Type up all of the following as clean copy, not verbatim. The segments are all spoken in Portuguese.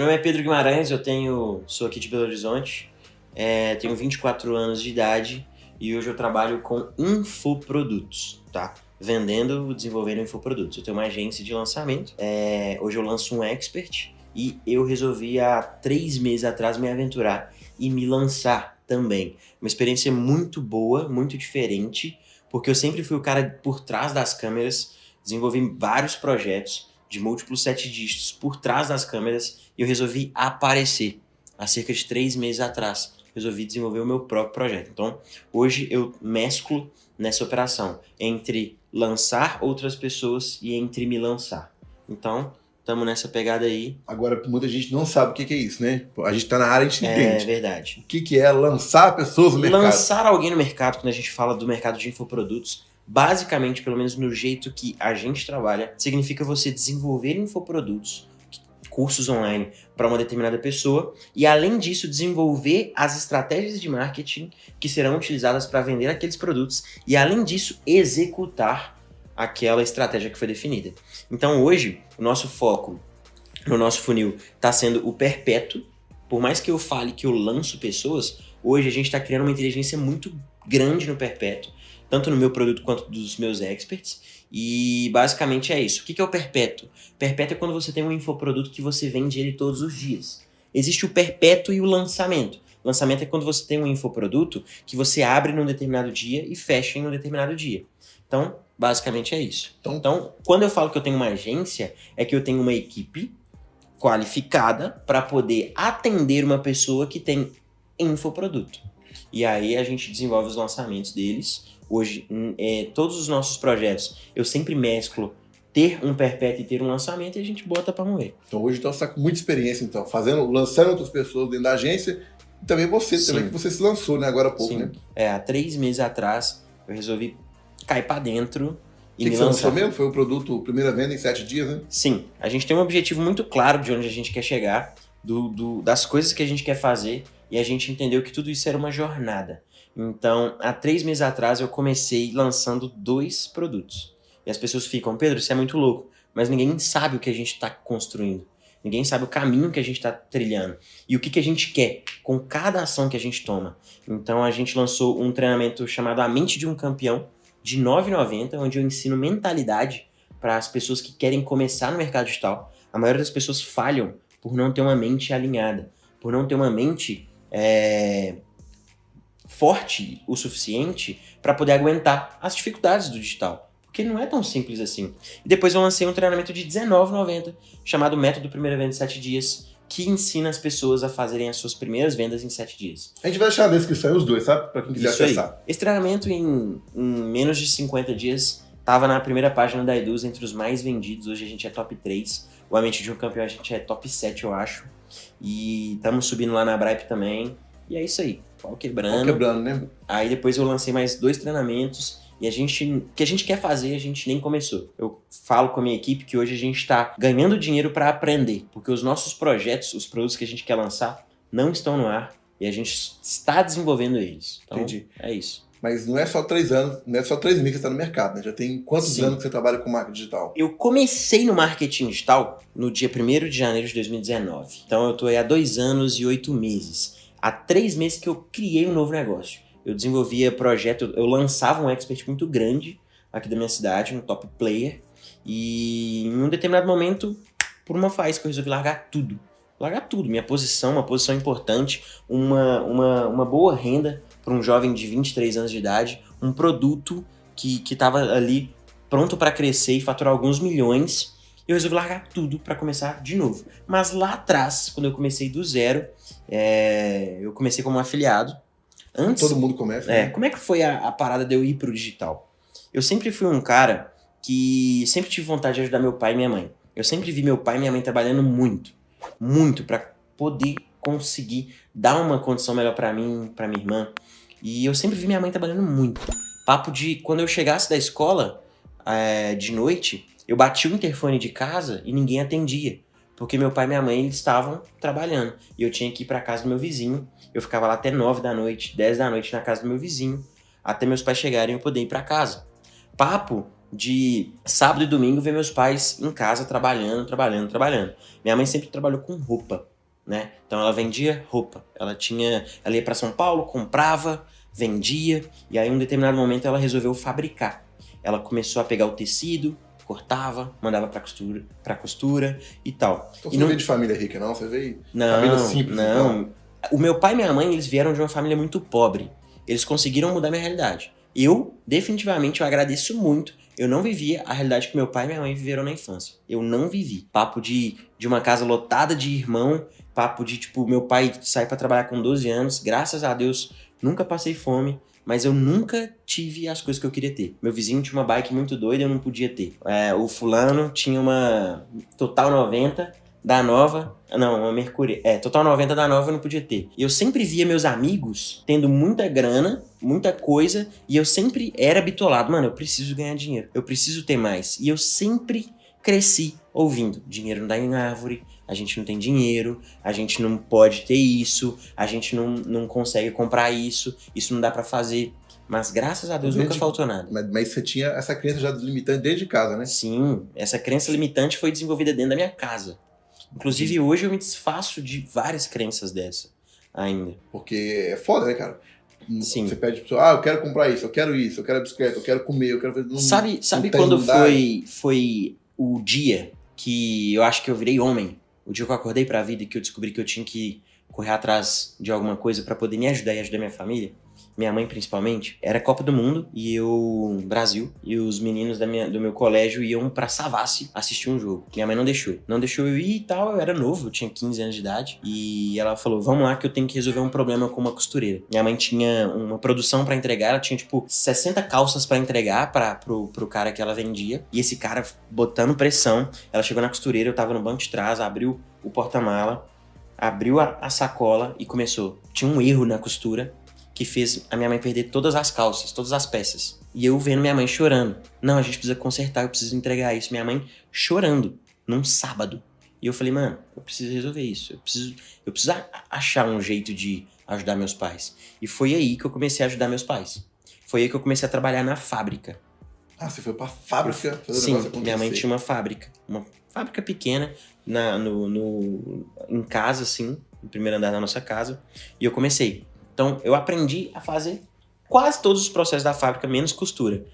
Meu nome é Pedro Guimarães, sou aqui de Belo Horizonte, tenho 24 anos de idade e hoje eu trabalho com infoprodutos, tá? Vendendo e desenvolvendo infoprodutos. Eu tenho uma agência de lançamento, hoje eu lanço um expert e eu resolvi há 3 meses atrás me aventurar e me lançar também. Uma experiência muito boa, muito diferente, porque eu sempre fui o cara por trás das câmeras, desenvolvi vários projetos de múltiplos 7 dígitos por trás das câmeras e eu resolvi aparecer. Há cerca de 3 meses atrás, resolvi desenvolver o meu próprio projeto. Então, hoje eu mesclo nessa operação entre lançar outras pessoas e entre me lançar. Então, estamos nessa pegada aí. Agora, muita gente não sabe o que é isso, né? A gente tá na área, a gente entende. É verdade. O que é lançar pessoas no mercado? Lançar alguém no mercado, quando a gente fala do mercado de infoprodutos, basicamente, pelo menos no jeito que a gente trabalha, significa você desenvolver infoprodutos, cursos online para uma determinada pessoa e, além disso, desenvolver as estratégias de marketing que serão utilizadas para vender aqueles produtos e, além disso, executar aquela estratégia que foi definida. Então, hoje, o nosso foco no nosso funil está sendo o perpétuo. Por mais que eu fale que eu lanço pessoas, hoje a gente está criando uma inteligência muito grande no perpétuo, tanto no meu produto quanto dos meus experts, e basicamente é isso. O que é o perpétuo? Perpétuo é quando você tem um infoproduto que você vende ele todos os dias. Existe o perpétuo e o lançamento. O lançamento é quando você tem um infoproduto que você abre num determinado dia e fecha em um determinado dia. Então, basicamente é isso. Então, quando eu falo que eu tenho uma agência, é que eu tenho uma equipe qualificada para poder atender uma pessoa que tem infoproduto. E aí a gente desenvolve os lançamentos deles. Hoje, todos os nossos projetos, eu sempre mesclo ter um perpétuo e ter um lançamento e a gente bota para moer. Então hoje você está com muita experiência, então, lançando outras pessoas dentro da agência e também você, também que você se lançou, né, agora há pouco, né? Há 3 meses atrás eu resolvi cair para dentro e me lançar. Lançou mesmo? Foi o produto, primeira venda em 7 dias, né? Sim, a gente tem um objetivo muito claro de onde a gente quer chegar, das coisas que a gente quer fazer, e a gente entendeu que tudo isso era uma jornada. Então, há 3 meses atrás eu comecei lançando 2 produtos. E as pessoas ficam, Pedro, isso é muito louco, mas ninguém sabe o que a gente está construindo. Ninguém sabe o caminho que a gente está trilhando. E o que a gente quer com cada ação que a gente toma. Então, a gente lançou um treinamento chamado A Mente de um Campeão, de R$ 9,90, onde eu ensino mentalidade para as pessoas que querem começar no mercado digital. A maioria das pessoas falham por não ter uma mente alinhada, por não ter uma mente forte o suficiente para poder aguentar as dificuldades do digital. Porque não é tão simples assim. E depois eu lancei um treinamento de R$ 19,90, chamado Método Primeira Venda em 7 Dias, que ensina as pessoas a fazerem as suas primeiras vendas em 7 dias. A gente vai deixar na descrição os dois, sabe? Para quem quiser acessar. Aí. Esse treinamento, em menos de 50 dias, estava na primeira página da Eduz, entre os mais vendidos. Hoje a gente é top 3. O A Mente de um Campeão a gente é top 7, eu acho. E estamos subindo lá na Bripe também. E é isso aí. Pau quebrando. Pau quebrando, né? Aí depois eu lancei mais 2 treinamentos. E o que a gente quer fazer, a gente nem começou. Eu falo com a minha equipe que hoje a gente está ganhando dinheiro para aprender. Porque os nossos projetos, os produtos que a gente quer lançar, não estão no ar. E a gente está desenvolvendo eles. Então, entendi. É isso. Mas não é só 3 anos, não é só 3 meses que você está no mercado, né? Já tem quantos anos que você trabalha com marketing digital? Eu comecei no marketing digital no dia 1º de janeiro de 2019. Então eu estou aí há 2 anos e 8 meses. Há 3 meses que eu criei um novo negócio. Eu desenvolvia projeto, eu lançava um expert muito grande aqui da minha cidade, um top player. E em um determinado momento, por uma faísca, eu resolvi largar tudo. Largar tudo, minha posição, uma posição importante, uma boa renda para um jovem de 23 anos de idade, um produto que estava ali pronto para crescer e faturar alguns milhões. Eu resolvi largar tudo para começar de novo. Mas lá atrás, quando eu comecei do zero, eu comecei como afiliado. Antes, todo mundo começa. Né? Como é que foi a parada de eu ir pro digital? Eu sempre fui um cara que sempre tive vontade de ajudar meu pai e minha mãe. Eu sempre vi meu pai e minha mãe trabalhando muito para poder conseguir dar uma condição melhor para mim, para minha irmã. E eu sempre vi minha mãe trabalhando muito. Papo de quando eu chegasse da escola de noite, eu bati o interfone de casa e ninguém atendia. Porque meu pai e minha mãe eles estavam trabalhando. E eu tinha que ir para casa do meu vizinho. Eu ficava lá até 9 da noite, 10 da noite na casa do meu vizinho. Até meus pais chegarem e eu poder ir para casa. Papo de sábado e domingo ver meus pais em casa trabalhando. Minha mãe sempre trabalhou com roupa, né? Então ela vendia roupa. Ela ia para São Paulo, comprava, vendia, e aí em um determinado momento ela resolveu fabricar. Ela começou a pegar o tecido, cortava, mandava pra costura e tal. Então você não veio de família rica, não? Você veio de Não, família simples, não. então? O meu pai e minha mãe, eles vieram de uma família muito pobre. Eles conseguiram mudar minha realidade. Definitivamente, eu agradeço muito. Eu não vivia a realidade que meu pai e minha mãe viveram na infância. Eu não vivi. Papo de uma casa lotada de irmão, papo de, tipo, meu pai sai pra trabalhar com 12 anos. Graças a Deus, nunca passei fome, mas eu nunca tive as coisas que eu queria ter. Meu vizinho tinha uma bike muito doida, eu não podia ter. O fulano tinha uma Total 90 da nova, não, uma Mercury, Total 90 da nova eu não podia ter. E eu sempre via meus amigos tendo muita grana, muita coisa, e eu sempre era bitolado, mano, eu preciso ganhar dinheiro, eu preciso ter mais. E eu sempre cresci ouvindo, dinheiro não dá em árvore, a gente não tem dinheiro, a gente não pode ter isso, a gente não consegue comprar isso não dá pra fazer. Mas graças a Deus nunca faltou nada. Mas você tinha essa crença já limitante desde casa, né? Sim, essa crença limitante foi desenvolvida dentro da minha casa. Inclusive, hoje eu me desfaço de várias crenças dessa ainda. Porque é foda, né, cara? Sim. Você pede pra pessoa, eu quero comprar isso, eu quero a bicicleta, eu quero comer, eu quero fazer... Sabe quando foi o dia que eu acho que eu virei homem? O dia que eu acordei pra vida e que eu descobri que eu tinha que correr atrás de alguma coisa pra poder me ajudar e ajudar minha família? Minha mãe, principalmente. Era Copa do Mundo e Brasil, e os meninos do meu colégio iam pra Savassi assistir um jogo. Minha mãe não deixou. Não deixou eu ir e tal, eu era novo, eu tinha 15 anos de idade. E ela falou, vamos lá que eu tenho que resolver um problema com uma costureira. Minha mãe tinha uma produção pra entregar, ela tinha, tipo, 60 calças pra entregar pro cara que ela vendia. E esse cara botando pressão, ela chegou na costureira, eu tava no banco de trás, abriu o porta-mala, abriu a sacola e começou. Tinha um erro na costura que fez a minha mãe perder todas as calças, todas as peças. E eu vendo minha mãe chorando. Não, a gente precisa consertar, eu preciso entregar isso. Minha mãe chorando, num sábado. E eu falei, mano, eu preciso resolver isso. Eu preciso achar um jeito de ajudar meus pais. E foi aí que eu comecei a ajudar meus pais. Foi aí que eu comecei a trabalhar na fábrica. Ah, você foi pra fábrica fazer o Sim, negócio acontecer. minha mãe tinha uma fábrica pequena em casa, assim, no primeiro andar da nossa casa. E eu comecei. Então, eu aprendi a fazer quase todos os processos da fábrica, menos costura.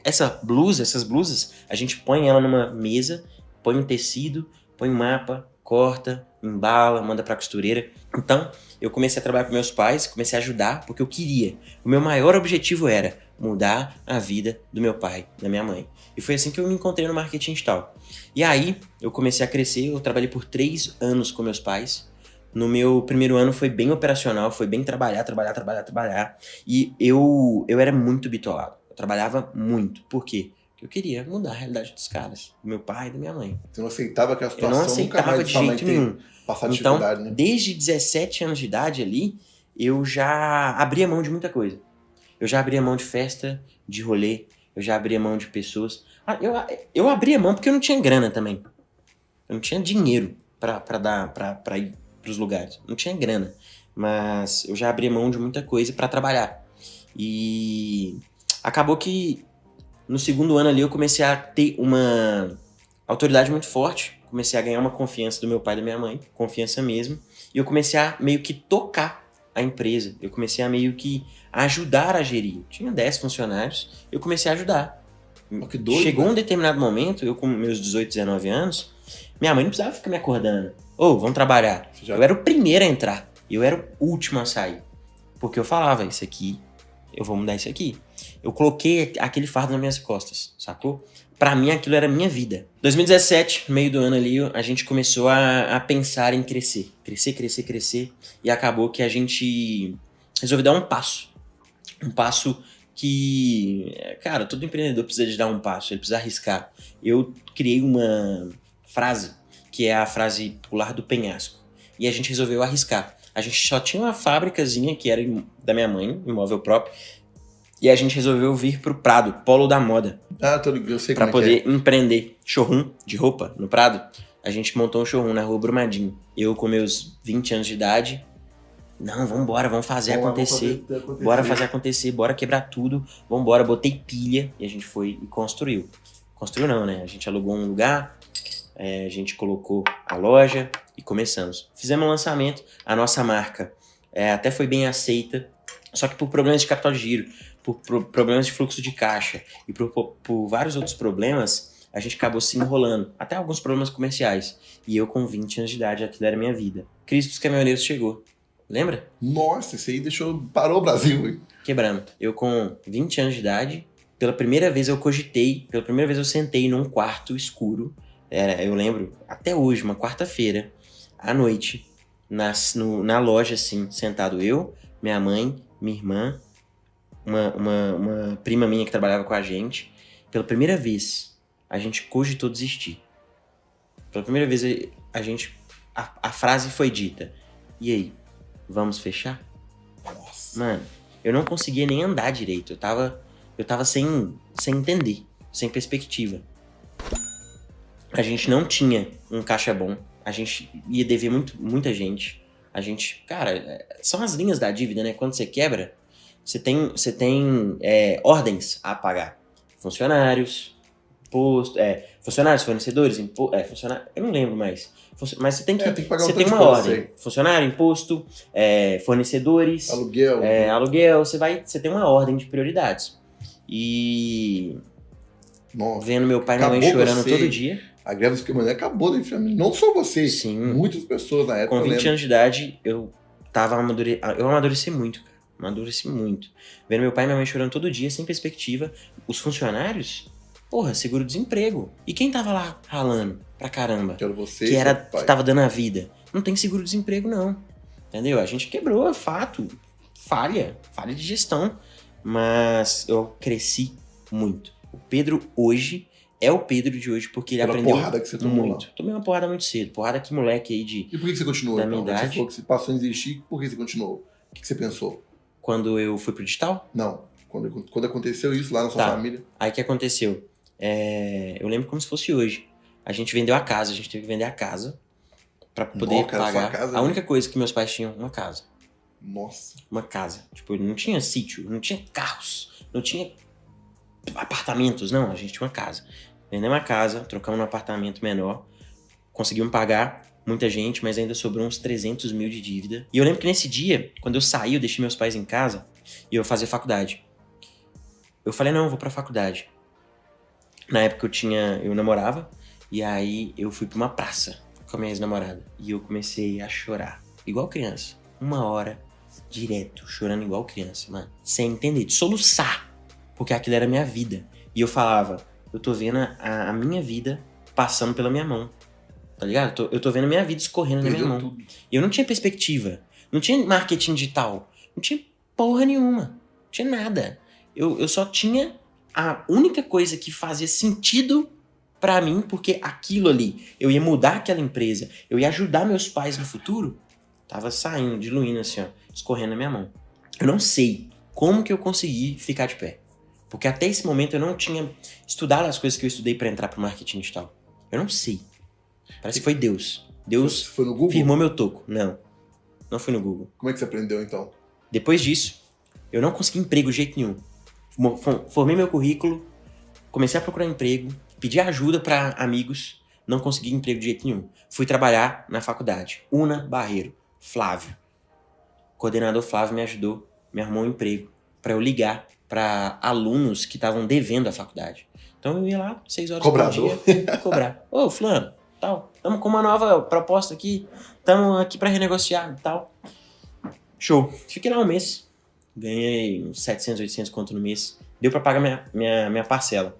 Essas blusas, a gente põe ela numa mesa, põe um tecido, põe um mapa, corta, embala, manda pra costureira. Então, eu comecei a trabalhar com meus pais, comecei a ajudar, porque eu queria. O meu maior objetivo era mudar a vida do meu pai, da minha mãe. E foi assim que eu me encontrei no marketing digital. E aí, eu comecei a crescer, eu trabalhei por 3 anos com meus pais. No meu primeiro ano foi bem operacional, foi bem trabalhar. E eu era muito bitolado. Eu trabalhava muito. Por quê? Porque eu queria mudar a realidade dos caras. Do meu pai e da minha mãe. Você não aceitava que a situação eu não aceitava de jeito nenhum. Passar dificuldade, então, né? desde 17 anos de idade ali, eu já abria mão de muita coisa. Eu já abria mão de festa, de rolê. Eu já abria mão de pessoas. Eu abria mão porque eu não tinha grana também. Eu não tinha dinheiro pra ir pros lugares. Não tinha grana. Mas eu já abri mão de muita coisa pra trabalhar. E acabou que no segundo ano ali eu comecei a ter uma autoridade muito forte. Comecei a ganhar uma confiança do meu pai e da minha mãe. Confiança mesmo. E eu comecei a meio que tocar a empresa. Eu comecei a meio que ajudar a gerir. Eu tinha 10 funcionários. Eu comecei a ajudar. Que doido, Chegou né? um determinado momento, eu com meus 18, 19 anos, minha mãe não precisava ficar me acordando. Vamos trabalhar. Eu era o primeiro a entrar. E eu era o último a sair. Porque eu falava, isso aqui, eu vou mudar isso aqui. Eu coloquei aquele fardo nas minhas costas, sacou? Pra mim, aquilo era a minha vida. 2017, no meio do ano ali, a gente começou a pensar em crescer. Crescer. E acabou que a gente resolveu dar um passo. Um passo que, cara, todo empreendedor precisa de dar um passo, ele precisa arriscar. Eu criei uma frase, que é a frase pular do penhasco. E a gente resolveu arriscar. A gente só tinha uma fábricazinha que era da minha mãe, imóvel próprio, e a gente resolveu vir pro Prado, polo da moda. Eu sei pra como poder empreender. Showroom de roupa no Prado. A gente montou um showroom na Rua Brumadinho. Eu com meus 20 anos de idade, Não, vambora, vamos fazer Vamos lá, acontecer. vamos fazer Bora fazer acontecer, bora quebrar tudo. Vambora, botei pilha e a gente foi e construiu. Construiu não, né? A gente alugou um lugar, a gente colocou a loja e começamos. Fizemos um lançamento, a nossa marca até foi bem aceita, só que por problemas de capital de giro, por problemas de fluxo de caixa e por vários outros problemas, a gente acabou se enrolando. Até alguns problemas comerciais. E eu com 20 anos de idade, aquilo era a minha vida. Crise dos caminhoneiros chegou. Lembra? Nossa, esse aí parou o Brasil, hein? Quebrando. Eu com 20 anos de idade, pela primeira vez eu sentei num quarto escuro. Eu lembro, até hoje, uma quarta-feira, à noite, na loja, assim, sentado eu, minha mãe, minha irmã, uma prima minha que trabalhava com a gente. Pela primeira vez, a gente cogitou desistir. Pela primeira vez, a frase foi dita. E aí? Vamos fechar? Nossa. Mano, eu não conseguia nem andar direito. Eu tava sem entender, sem perspectiva. A gente não tinha um caixa bom. A gente ia dever muita gente. A gente, cara, são as linhas da dívida, né? Quando você quebra, você tem ordens a pagar. Funcionários, imposto, funcionários, fornecedores, funcionário, eu não lembro mais. Mas você tem que pagar você tem uma ordem. Funcionário, imposto, fornecedores, aluguel, você tem uma ordem de prioridades. E nossa, vendo meu pai e minha mãe chorando todo dia. A greve dos caminhoneiros acabou da família. Não só você, Sim. Muitas pessoas na época. Com 20 anos de idade, eu amadureci muito, cara. Amadureci muito. Vendo meu pai e minha mãe chorando todo dia, sem perspectiva. Os funcionários, porra, seguro-desemprego. E quem tava lá ralando pra caramba? Que era você, que tava dando a vida. Não tem seguro-desemprego, não. Entendeu? A gente quebrou, é fato. Falha de gestão. Mas eu cresci muito. O Pedro hoje é o Pedro de hoje, porque ele aprendeu porrada que você tomou muito. Lá. Tomei uma porrada muito cedo. Porrada que moleque aí de... E por que você continuou, da minha idade? Você falou que você passou a desistir, por que você continuou? O que você pensou? Quando eu fui pro digital? Não. Quando aconteceu isso lá na sua família? Aí o que aconteceu? Eu lembro como se fosse hoje. A gente vendeu a casa, a gente teve que vender a casa pra poder pagar. Casa, a única coisa que meus pais tinham, uma casa. Nossa. Uma casa. Tipo, não tinha sítio, não tinha carros, não tinha apartamentos, não. A gente tinha uma casa. Vendemos uma casa, trocamos num apartamento menor, conseguimos pagar muita gente, mas ainda sobrou uns 300 mil de dívida. E eu lembro que nesse dia, quando eu saí, eu deixei meus pais em casa e eu fazia faculdade. Eu falei, não, eu vou pra faculdade. Na época eu namorava, e aí eu fui pra uma praça com a minha ex-namorada. E eu comecei a chorar, igual criança. 1 hora, direto, chorando igual criança, mano. Sem entender, de soluçar, porque aquilo era a minha vida. E eu falava, eu tô vendo a minha vida passando pela minha mão, tá ligado? Eu tô vendo a minha vida escorrendo na minha mão. Tudo. E eu não tinha perspectiva, não tinha marketing digital, não tinha porra nenhuma, não tinha nada. Eu só tinha a única coisa que fazia sentido pra mim, porque aquilo ali, eu ia mudar aquela empresa, eu ia ajudar meus pais no futuro, tava saindo, diluindo assim, ó, escorrendo na minha mão. Eu não sei como que eu consegui ficar de pé. Porque até esse momento eu não tinha estudado as coisas que eu estudei pra entrar pro marketing digital. Eu não sei. Parece que foi Deus. Deus foi no Google? firmou meu toco. Não fui no Google. Como é que você aprendeu, então? Depois disso, eu não consegui emprego de jeito nenhum. Formei meu currículo, comecei a procurar emprego, pedi ajuda pra amigos, não consegui emprego de jeito nenhum. Fui trabalhar na faculdade. Una Barreiro, Flávio. O coordenador Flávio me ajudou, me arrumou um emprego pra eu ligar pra alunos que estavam devendo a faculdade. Então eu ia lá, 6 horas Cobrador. por dia, cobrar. Ô, fulano, tal, estamos com uma nova proposta aqui, estamos aqui pra renegociar e tal. Show. Fiquei lá um mês, ganhei uns 700, 800 conto no mês, deu pra pagar minha parcela.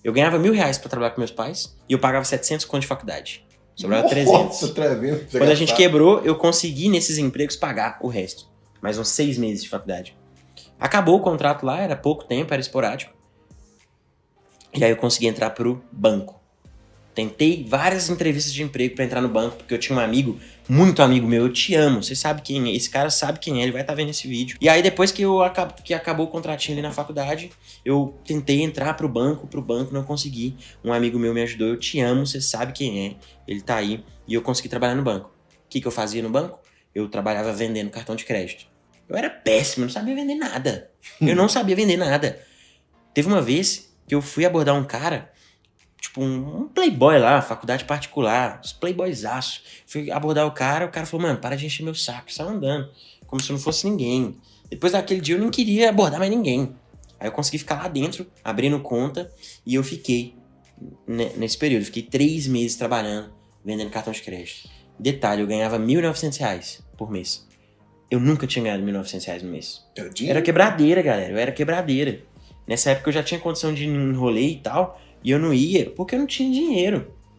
Eu ganhava R$1.000 pra trabalhar com meus pais e eu pagava 700 conto de faculdade. Sobrava 300. Nossa, 300. Quando a gente quebrou, eu consegui nesses empregos pagar o resto. Mais uns 6 meses de faculdade. Acabou o contrato lá, era pouco tempo, era esporádico. E aí eu consegui entrar pro banco. Tentei várias entrevistas de emprego pra entrar no banco, porque eu tinha um amigo, muito amigo meu, eu te amo, você sabe quem é, esse cara sabe quem é, ele vai estar vendo esse vídeo. E aí depois que acabou o contratinho ali na faculdade, eu tentei entrar pro banco, não consegui. Um amigo meu me ajudou, eu te amo, você sabe quem é, ele tá aí, e eu consegui trabalhar no banco. O que eu fazia no banco? eu trabalhava vendendo cartão de crédito. Eu era péssimo, eu não sabia vender nada. Eu não sabia vender nada. Teve uma vez que eu fui abordar um cara, tipo um playboy lá, faculdade particular, uns playboyzaço. Fui abordar o cara falou, mano, para de encher meu saco, saiu andando, como se eu não fosse ninguém. Depois daquele dia eu não queria abordar mais ninguém. Aí eu consegui ficar lá dentro, abrindo conta, e eu fiquei, nesse período, fiquei 3 meses trabalhando, vendendo cartão de crédito. Detalhe, eu ganhava R$1.900 por mês. Eu nunca tinha ganhado R$1.900 no mês. Era quebradeira, galera. Eu era quebradeira. Nessa época eu já tinha condição de ir em rolê e tal. E eu não ia porque eu não tinha dinheiro.